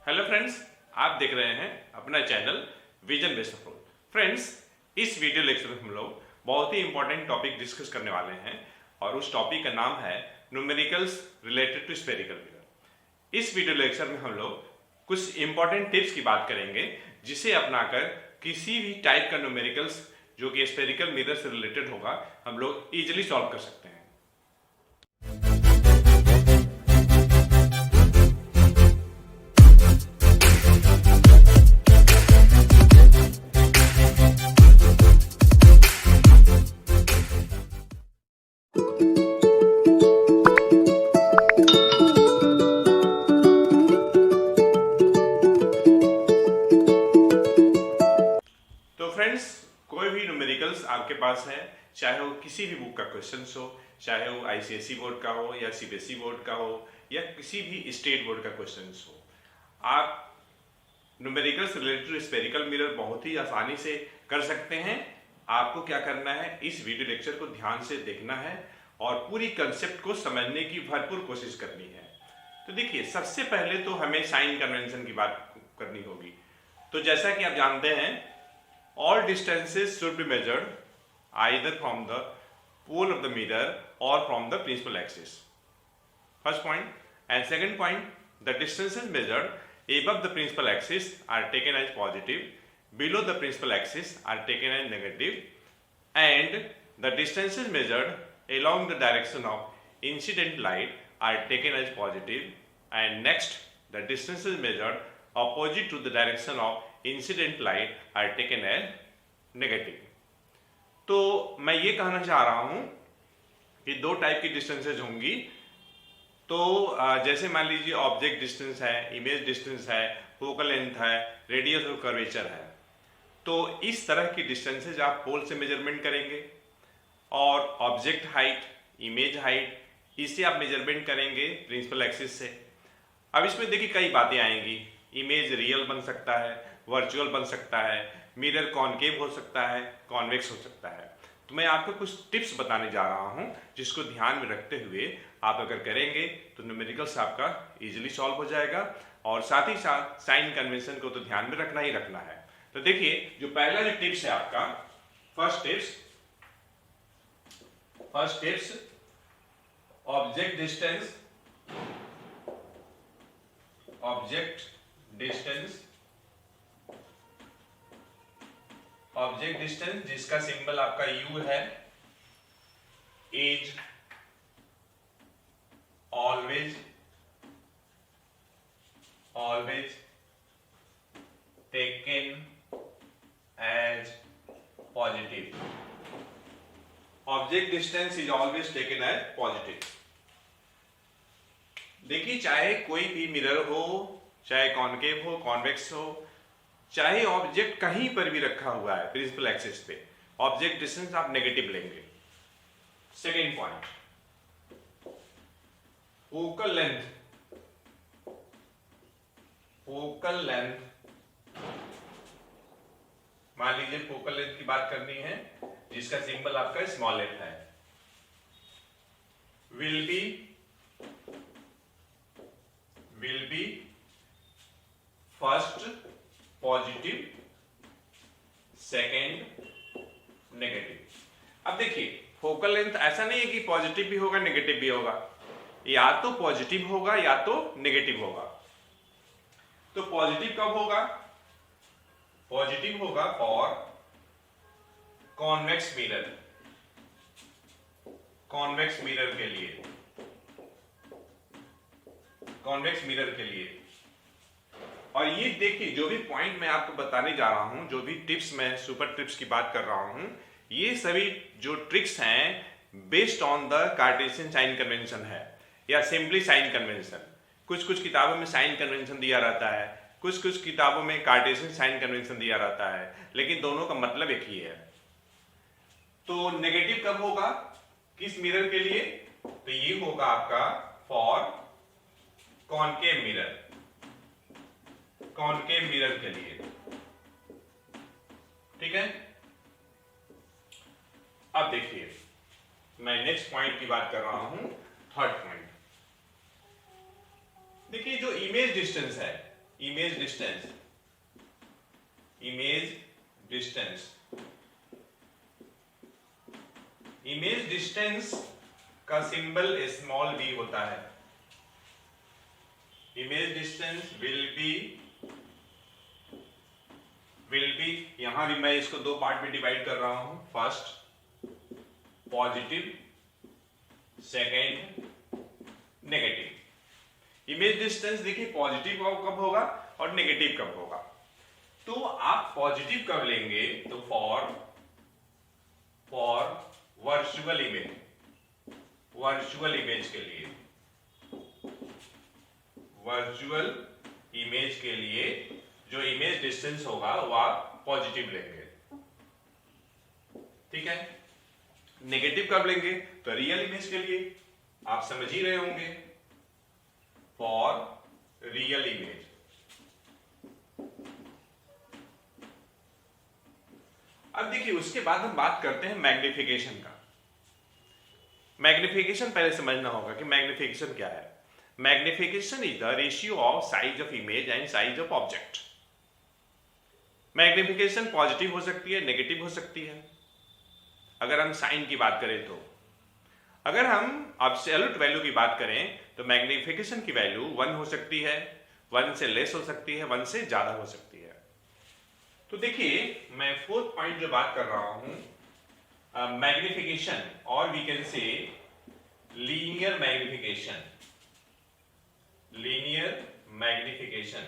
Hello friends, आप देख रहे हैं अपना channel vision based approach. Friends, इस वीडियो लेक्चर में हम लोग बहुत ही इंपॉर्टेंट टॉपिक डिस्कस करने वाले हैं और उस टॉपिक का नाम है numericals related to spherical mirror. इस वीडियो लेक्चर में हम लोग कुछ इंपॉर्टेंट टिप्स की बात करेंगे जिसे अपनाकर किसी भी टाइप का न्यूमेरिकल्स जो कि स्फेरिकल मिरर से रिलेटेड होगा हम लोग इजिली सॉल्व कर सकते हैं। तो फ्रेंड्स, कोई भी न्यूमेरिकल्स आपके पास है, चाहे वो किसी भी बुक का क्वेश्चन हो, चाहे वो आईसीएसई बोर्ड का हो या सीबीएसई बोर्ड का हो या किसी भी स्टेट बोर्ड का क्वेश्चन हो, आप numericals related to spherical mirror बहुत ही आसानी से कर सकते हैं। आपको क्या करना है, इस वीडियो लेक्चर को ध्यान से देखना है और पूरी कंसेप्ट को समझने की भरपूर कोशिश करनी है। तो देखिए, सबसे पहले तो हमें साइन कन्वेंशन की बात करनी होगी। तो जैसा कि आप जानते हैं, all distances should be measured either from the pole of the mirror or from the principal axis. First point. And second point, the distances measured above the principal axis are taken as positive, below the principal axis are taken as negative, and the distances measured along the direction of incident light are taken as positive, and next the distances measured opposite to the direction of incident light are taken as negative. तो मैं ये कहना चाह रहा हूं कि दो type की डिस्टेंसेज होंगी। तो जैसे मान लीजिए ऑब्जेक्ट डिस्टेंस है, इमेज डिस्टेंस है, फोकल लेंथ है, रेडियस और कर्वेचर है। तो इस तरह की डिस्टेंसेज आप पोल से मेजरमेंट करेंगे और ऑब्जेक्ट हाइट, इमेज हाइट, इसे आप मेजरमेंट करेंगे प्रिंसिपल एक्सिस से। अब इसमें देखिए कई बातें आएंगी। इमेज रियल बन सकता है, वर्चुअल बन सकता है, मिरर कॉनकेव हो सकता है, कॉन्वेक्स हो सकता है। तो मैं आपको कुछ टिप्स बताने जा रहा हूं जिसको ध्यान में रखते हुए आप अगर करेंगे तो न्यूमेरिकल्स आपका इजीली सॉल्व हो जाएगा और साथ ही साथ साइन कन्वेंशन को तो ध्यान में रखना ही रखना है। तो देखिए, जो पहला जो टिप्स है आपका, फर्स्ट टिप्स ऑब्जेक्ट डिस्टेंस जिसका सिंबल आपका U है, is always taken as positive. Object distance is always taken as positive. देखिए, चाहे कोई भी मिरर हो, चाहे कॉनकेव हो, कॉन्वेक्स हो, चाहे ऑब्जेक्ट कहीं पर भी रखा हुआ है प्रिंसिपल एक्सिस पे, ऑब्जेक्ट डिस्टेंस आप नेगेटिव लेंगे। Second point, focal length. मान लीजिए फोकल लेंथ की बात करनी है जिसका सिंबल आपका स्मॉल एफ है, will be first positive, second negative. अब देखिए, फोकल लेंथ ऐसा नहीं है कि पॉजिटिव भी होगा नेगेटिव भी होगा, या तो पॉजिटिव होगा या तो नेगेटिव होगा। तो पॉजिटिव कब होगा? पॉजिटिव होगा फॉर कॉन्वेक्स मिरर के लिए। और ये देखिए, जो भी पॉइंट मैं आपको बताने जा रहा हूं, जो भी टिप्स मैं सुपर टिप्स की बात कर रहा हूं, ये सभी जो ट्रिक्स हैं based on the Cartesian sign convention है या सिंपली साइन कन्वेंशन। कुछ किताबों में साइन कन्वेंशन दिया रहता है, कुछ किताबों में कार्टेशियन साइन कन्वेंशन दिया रहता है, लेकिन दोनों का मतलब एक ही है। तो नेगेटिव कब होगा किस मिरर के लिए? तो ये होगा आपका फॉर कॉनकेव मिरर के लिए। ठीक है। अब देखिए, मैं नेक्स्ट पॉइंट की बात कर रहा हूं, थर्ड पॉइंट। देखिए, जो इमेज डिस्टेंस है, image distance, image distance, image distance का सिंबल स्मॉल b होता है। इमेज डिस्टेंस विल बी, यहां भी मैं इसको दो पार्ट में डिवाइड कर रहा हूं। First positive, second negative. Image distance देखिए पॉजिटिव कब होगा और नेगेटिव कब होगा। तो आप पॉजिटिव कब लेंगे, तो फॉर वर्चुअल इमेज के लिए, वर्चुअल इमेज के लिए जो इमेज डिस्टेंस होगा वो आप पॉजिटिव लेंगे, ठीक है। नेगेटिव कब लेंगे, तो रियल इमेज के लिए, आप समझ ही रहे होंगे, फॉर रियल इमेज। अब देखिए उसके बाद हम बात करते हैं मैग्निफिकेशन का। मैग्निफिकेशन पहले समझना होगा कि मैग्निफिकेशन क्या है। Magnification is the ratio of size of image and size of object. Magnification positive हो सकती है, नेगेटिव हो सकती है। अगर हम साइन की बात करें तो, अगर हम एब्सोल्यूट वैल्यू की बात करें तो मैग्निफिकेशन की वैल्यू 1 हो सकती है, 1 से लेस हो सकती है, 1 से ज्यादा हो सकती है। तो देखिए मैं फोर्थ पॉइंट जो बात कर रहा हूं, मैग्निफिकेशन, और we can say linear magnification, linear magnification.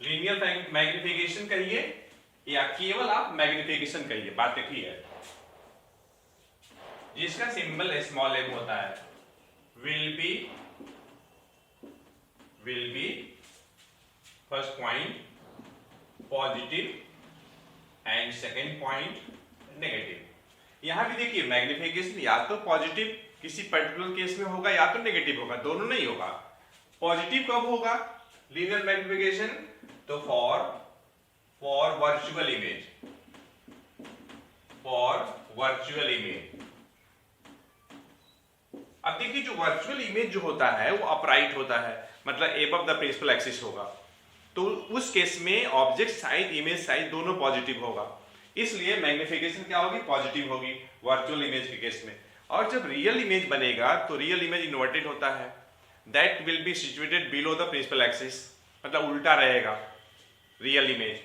Linear magnification कहिए या केवल आप मैग्निफिकेशन कहिए, बात एक ही है। जिसका सिंबल स्मॉल m होता है, will be first point positive and second point negative. यहां भी देखिए मैग्निफिकेशन या तो पॉजिटिव किसी पर्टिकुलर केस में होगा या तो नेगेटिव होगा, दोनों नहीं होगा। पॉजिटिव कब होगा लीनियर मैग्निफिकेशन, तो for virtual image, for virtual image. अब देखिए जो वर्चुअल इमेज जो होता है वो अपराइट होता है, मतलब एबव द प्रिंसिपल एक्सिस होगा। तो उस केस में ऑब्जेक्ट साइज, इमेज साइज दोनों पॉजिटिव होगा, इसलिए मैग्निफिकेशन क्या होगी, पॉजिटिव होगी वर्चुअल इमेज के केस में। और जब रियल इमेज बनेगा तो रियल इमेज इन्वर्टेड होता है, that will be situated below the principal axis, मतलब उल्टा रहेगा रियल इमेज।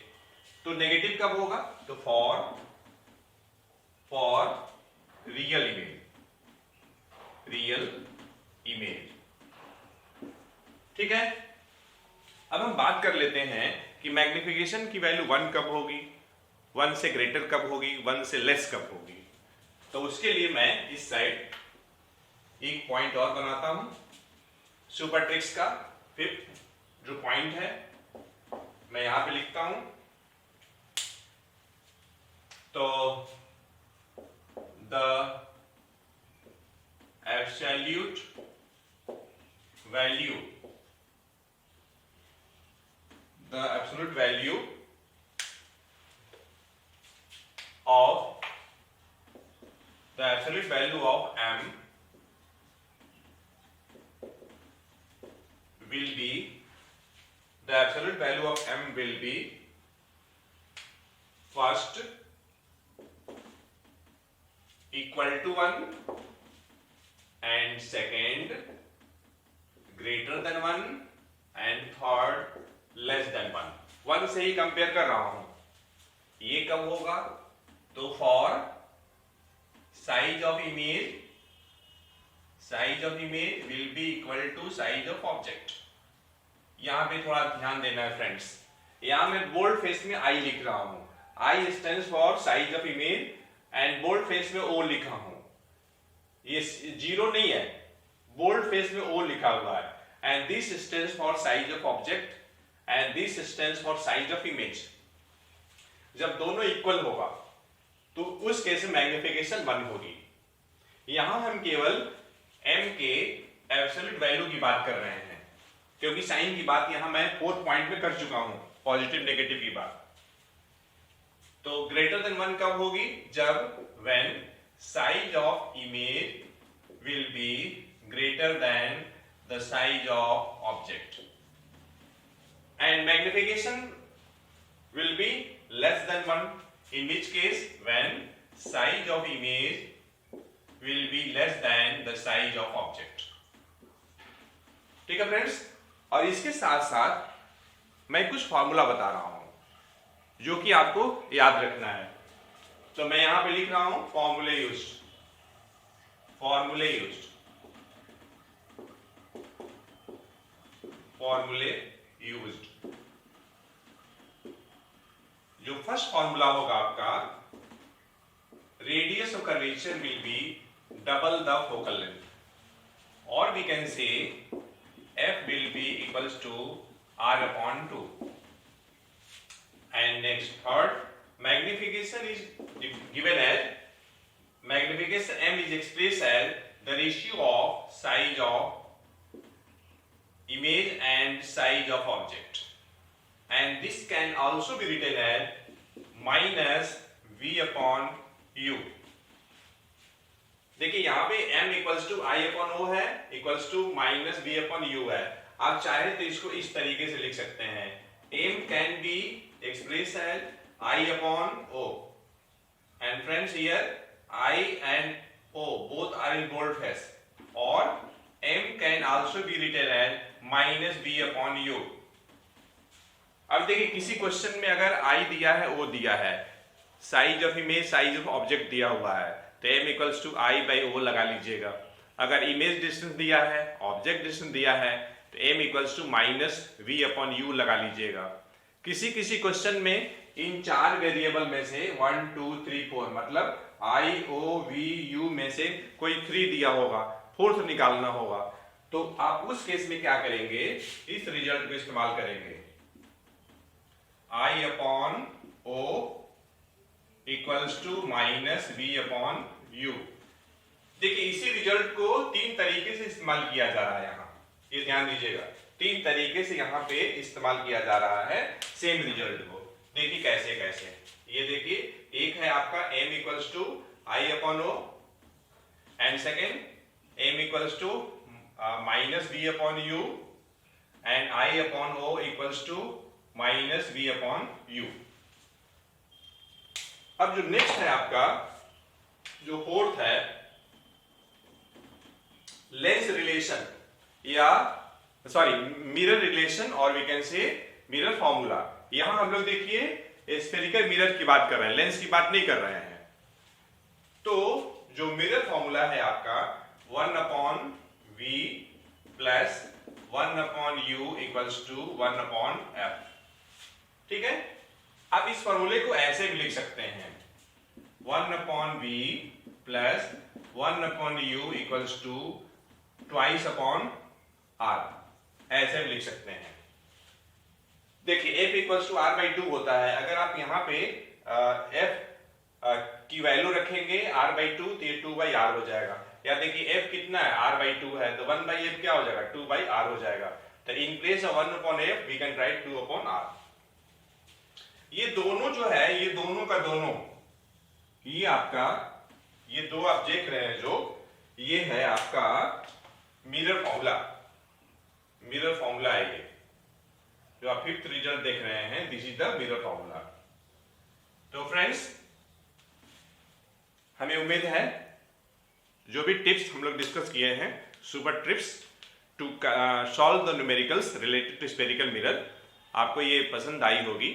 तो नेगेटिव कब होगा, तो for real image, real image, ठीक है। अब हम बात कर लेते हैं कि मैग्निफिकेशन की वैल्यू 1 कब होगी, 1 से ग्रेटर कब होगी, 1 से लेस कब होगी। तो उसके लिए मैं इस साइड एक पॉइंट और बनाता हूं, सुपरट्रिक्स का फिफ्थ जो पॉइंट है मैं यहां पे लिखता हूं। तो the absolute value, the absolute value of m will be, the absolute value of m will be first equal to 1 and second greater than 1 and third less than 1 से ही कंपेयर कर रहा हूं। ये कब होगा, तो for size of image, size of image will be equal to size of object. यहां पे थोड़ा ध्यान देना है फ्रेंड्स, यहां मैं बोल्ड फेस में आई लिख रहा हूं, I stands for size of image and bold face में ओ लिखा हूं। ये जीरो नहीं है, बोल्ड फेस में ओ लिखा हुआ है। And this stands for size of object and this stands for size of image। जब दोनों इक्वल होगा तो उस केस में मैग्निफिकेशन 1 होगी। यहां हम केवल m के एब्सोल्यूट वैल्यू की बात कर रहे हैं, क्योंकि साइन की बात यहां मैं फोर्थ पॉइंट में कर चुका हूं, पॉजिटिव नेगेटिव की बात। तो ग्रेटर देन 1 कब होगी, जब when size of image will be greater than the size of object, and magnification will be less than 1, in which case when size of image will be less than the size of object. ठीक है friends, और इसके साथ साथ मैं कुछ formula बता रहा हूं जो कि आपको याद रखना है। तो मैं यहां पे लिख रहा हूं फॉर्मूले यूज्ड, फॉर्मूले यूज्ड, फॉर्मूले यूज्ड। जो फर्स्ट फॉर्मूला होगा आपका, radius of curvature will be double the focal length, और we can say f will be equals to r upon 2. And next, third, magnification is given as, magnification m is expressed as the ratio of size of image and size of object, and this can also be written as minus v upon u. देखिए यहाँ पे m equals to I upon O है, equals to minus B upon U है। आप चाहे तो इसको इस तरीके से लिख सकते हैं, m can be express as I upon O, and friends here I and O both are in bold face, or m can also be written as minus b upon u. अब देखिए किसी क्वेश्चन में अगर I दिया है, O दिया है, size of image, size of object दिया हुआ है, तो m equals to I by O लगा लीजिएगा। अगर इमेज डिस्टेंस दिया है, ऑब्जेक्ट डिस्टेंस दिया है, तो m equals to minus v upon u लगा लीजिएगा। किसी किसी क्वेश्चन में इन चार वेरिएबल में से 1 2 3 4 मतलब आई ओ वी यू में से कोई 3 दिया होगा, फोर्थ निकालना होगा, तो आप उस केस में क्या करेंगे, इस रिजल्ट को इस्तेमाल करेंगे, I upon O equals to minus B upon U. देखिए इसी रिजल्ट को 3 तरीके से इस्तेमाल किया जा रहा है, यहाँ ये ध्यान दीजिएगा, 3 तरीके से यहाँ पे इस्तेमाल किया जा रहा है सेम रिजल्ट को। देखिए कैसे कैसे, ये देखिए, एक है आपका m equals to I upon O, and second m equals to minus B upon u, and I upon O equals to minus B upon u. अब जो नेक्स्ट है आपका, जो फोर्थ है, लेंस रिलेशन या सॉरी मिरर रिलेशन, और we can say mirror formula. यहां हम लोग देखिए स्फेरिकल मिरर की बात कर रहे हैं, लेंस की बात नहीं कर रहे हैं। तो जो मिरर फॉर्मूला है आपका 1 upon v plus 1 upon u equals to 1 upon f. ठीक है, आप इस फॉर्मूले को ऐसे भी लिख सकते हैं, 1 upon v plus 1 upon u equals to twice upon r, ऐसे भी लिख सकते हैं। देखिए f equals to r by 2 होता है, अगर आप यहाँ पे f की वैल्यू रखेंगे r बाई 2 तो ये 2 बाई आर हो जाएगा, या देखिए f कितना है, r बाई 2 है, तो 1 बाई f क्या हो जाएगा, 2 बाई आर हो जाएगा। तो in place of 1 upon f we can write 2 upon r. ये दोनों जो है, ये दोनों का दोनों, ये आपका, ये दो आप देख रहे हैं जो, ये है आपका मिरर फॉर्मूला, मिरर फॉर्मूला है ये जो आप फिफ्थ रिजल्ट देख रहे हैं, this is the mirror formula. तो फ्रेंड्स, हमें उम्मीद है जो भी टिप्स हम लोग डिस्कस किए हैं, super tips to solve the numericals related to spherical mirror, आपको ये पसंद आई होगी।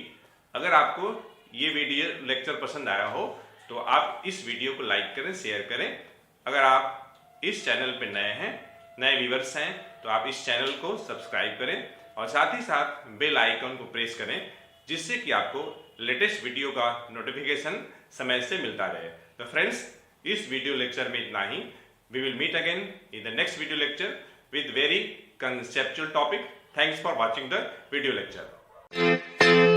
अगर आपको ये वीडियो लेक्चर पसंद आया हो तो आप इस वीडियो को लाइक करें, शेयर करें। अगर आप इस चैनल पर नए हैं, नए व्यूअर्स हैं, तो आप इस चैनल को सब्सक्राइब करें और साथ ही साथ बेल आइकन को प्रेस करें, जिससे कि आपको लेटेस्ट वीडियो का नोटिफिकेशन समय से मिलता रहे। तो फ्रेंड्स, इस वीडियो लेक्चर में इतना ही। We will meet again in the next video lecture with very conceptual topic. Thanks for watching the video lecture.